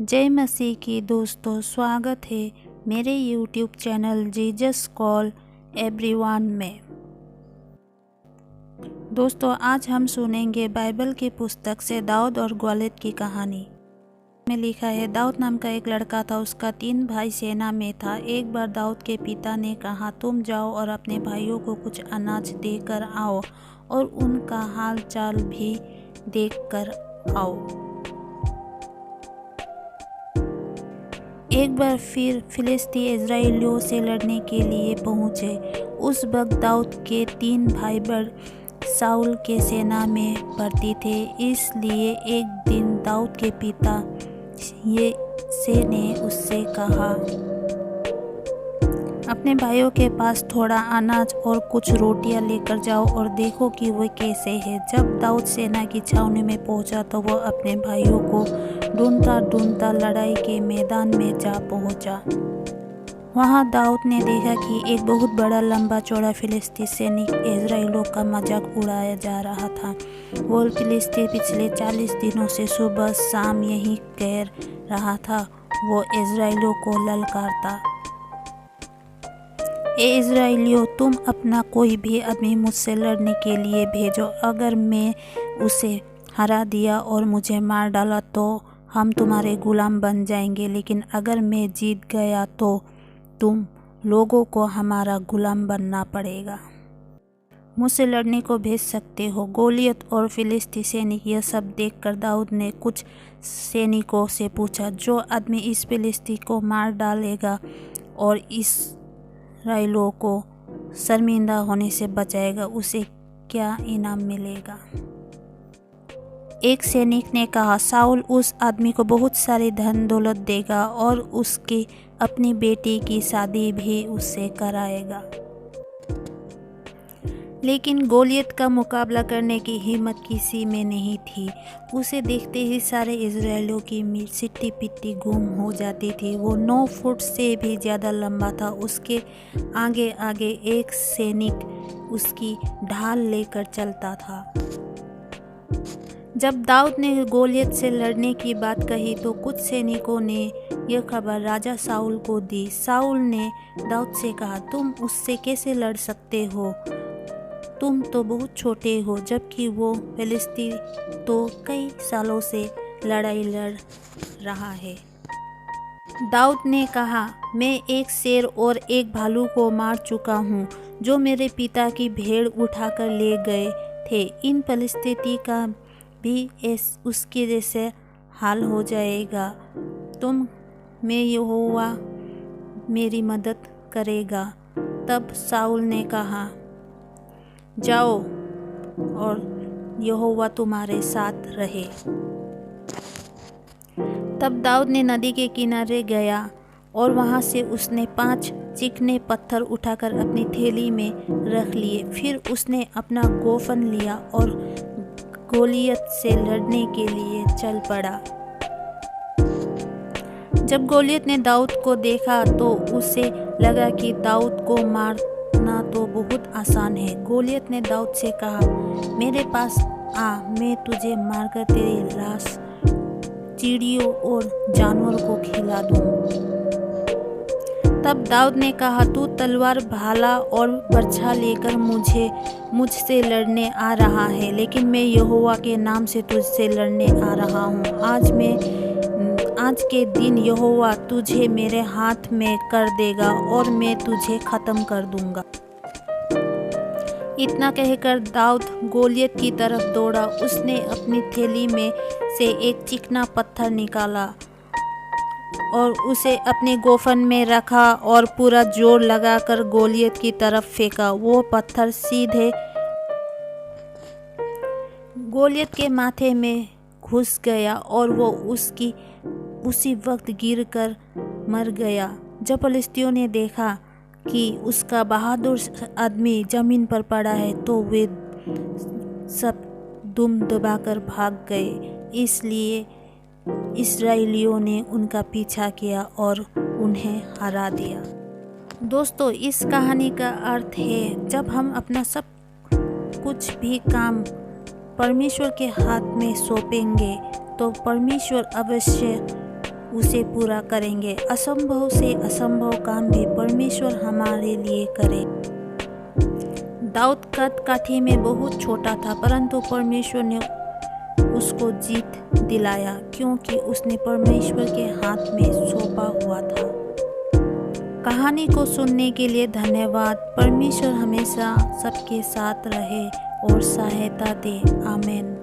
जय मसीह की दोस्तों, स्वागत है मेरे YouTube channel Jesus call everyone में। दोस्तों, आज हम सुनेंगे बाइबल की पुस्तक से दाऊद और गोलियत की कहानी में लिखा है। दाऊद नाम का एक लड़का था, उसका 3 भाई सेना में था। एक बार दाऊद के पिता ने कहा, तुम जाओ और अपने भाइयों को कुछ अनाज देकर आओ और उनका हाल चाल भी देख कर आओ। एक बार फिर फिलिस्ती इजराइलियों से लड़ने के लिए पहुँचे। उस वक्त दाऊद के 3 भाई शाऊल के सेना में भर्ती थे। इसलिए एक दिन दाऊद के पिता ने उससे कहा, अपने भाइयों के पास थोड़ा अनाज और कुछ रोटियां लेकर जाओ और देखो कि वो कैसे है। जब दाऊद सेना की छावनी में पहुंचा तो वो अपने भाइयों को ढूंढता ढूंढता लड़ाई के मैदान में जा पहुंचा। वहां दाऊद ने देखा कि एक बहुत बड़ा लंबा चौड़ा फिलिस्ती सैनिक इजराइलियों का मजाक उड़ाया जा रहा था। वो फिलिस्ती पिछले 40 दिनों से सुबह शाम यही कह रहा था, वो इजराइलियों को ललकारता, ए इजराइलियों, तुम अपना कोई भी आदमी मुझसे लड़ने के लिए भेजो। अगर मैं उसे हरा दिया और मुझे मार डाला तो हम तुम्हारे गुलाम बन जाएंगे, लेकिन अगर मैं जीत गया तो तुम लोगों को हमारा गुलाम बनना पड़ेगा। मुझसे लड़ने को भेज सकते हो। गोलियत और फिलिस्ती सैनिक यह सब देखकर दाऊद ने कुछ सैनिकों से पूछा, जो आदमी इस फिलिस्ती को मार डालेगा और इस्राएलियों को शर्मिंदा होने से बचाएगा, उसे क्या इनाम मिलेगा? एक सैनिक ने कहा, शाऊल उस आदमी को बहुत सारी धन दौलत देगा और उसकी अपनी बेटी की शादी भी उससे कराएगा। लेकिन गोलियत का मुकाबला करने की हिम्मत किसी में नहीं थी। उसे देखते ही सारे इजरायलियों की सिट्टी पिट्टी गुम हो जाती थी। वो 9 फुट से भी ज़्यादा लंबा था। उसके आगे आगे एक सैनिक उसकी ढाल लेकर चलता था। जब दाऊद ने गोलियत से लड़ने की बात कही तो कुछ सैनिकों ने यह खबर राजा शाऊल को दी। शाऊल ने दाऊद से कहा, तुम उससे कैसे लड़ सकते हो? तुम तो बहुत छोटे हो, जबकि वो फिलिस्ती तो कई सालों से लड़ाई लड़ रहा है। दाऊद ने कहा, मैं एक शेर और एक भालू को मार चुका हूँ, जो मेरे पिता की भेड़ उठाकर ले गए थे। इन फिलिस्ती का भी उसके जैसे हाल हो जाएगा। मैं यहोवा मेरी मदद करेगा। तब शाऊल ने कहा, जाओ और यहोवा तुम्हारे साथ रहे। तब दाऊद ने नदी के किनारे गया और वहां से उसने 5 चिकने पत्थर उठाकर अपनी थैली में रख लिए। फिर उसने अपना गोफन लिया और गोलियत से लड़ने के लिए चल पड़ा। जब गोलियत ने दाऊद को देखा तो उसे लगा कि दाऊद को मारना तो बहुत आसान है। गोलियत ने दाऊद से कहा, मेरे पास आ, मैं तुझे मारकर तेरी लाश चिड़ियों और जानवरों को खिला दूं। तब दाऊद ने कहा, तू तलवार, भाला और बर्छा लेकर मुझसे लड़ने आ रहा है, लेकिन मैं यहोवा के नाम से तुझसे लड़ने आ रहा हूँ। आज के दिन यहोवा तुझे मेरे हाथ में कर देगा और मैं तुझे खत्म कर दूंगा। इतना कहकर दाऊद गोलियत की तरफ दौड़ा। उसने अपनी थैली में से एक चिकना पत्थर निकाला और उसे अपने गोफन में रखा और पूरा जोर लगाकर गोलियत की तरफ फेंका। वो पत्थर सीधे गोलियत के माथे में घुस गया और वो उसी वक्त गिरकर मर गया। जब फिलिस्तियों ने देखा कि उसका बहादुर आदमी जमीन पर पड़ा है तो वे सब दुम दबाकर भाग गए। इसलिए इस्राएलियों ने उनका पीछा किया और उन्हें हरा दिया। दोस्तों, इस कहानी का अर्थ है, जब हम अपना सब कुछ भी काम परमेश्वर के हाथ में सौंपेंगे तो परमेश्वर अवश्य उसे पूरा करेंगे। असंभव से असंभव काम भी परमेश्वर हमारे लिए करे। दाऊद कद काठी में बहुत छोटा था, परंतु परमेश्वर ने उसको जीत दिलाया क्योंकि उसने परमेश्वर के हाथ में सौंपा हुआ था। कहानी को सुनने के लिए धन्यवाद। परमेश्वर हमेशा सबके साथ रहे और सहायता दे। आमीन।